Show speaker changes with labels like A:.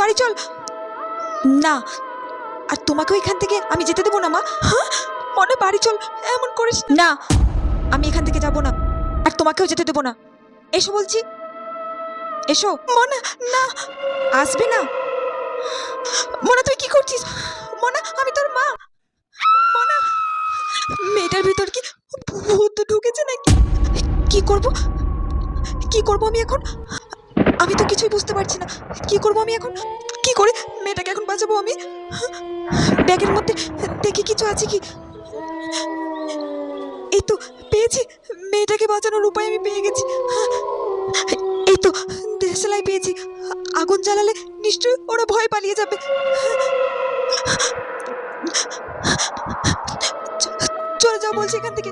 A: বাড়ি চল। না, আর তোমাকেও এখান থেকে আমি যেতে দেবো না মা। হ্যাঁ মনে, বাড়ি চল, এমন করিস না। আমি এখান থেকে যাব না, আর তোমাকেও যেতে দেবো না। এসো বলছি, এসো। মনা, না, আসবে না। মনা তুই কি করছিস? মনা, আমি তোর মা। মনা, মেয়েটার ভিতর কি ভূত ঢুকেছে নাকি? কি করব, কি করব আমি এখন? আমি তো কিছুই বুঝতে পারছি না। কি করব আমি এখন? কি করে মেয়েটাকে এখন বাঁচাবো আমি? ব্যাগের মধ্যে দেখি কিছু আছে কি। এই তো পেয়েছি, মেয়েটাকে বাঁচানোর উপায় আমি পেয়ে গেছি। এই তো দেশলাই পেয়েছি। আগুন জ্বালালে নিশ্চয়ই ওরা ভয় পালিয়ে যাবে। চলে যাও বলছি এখান থেকে।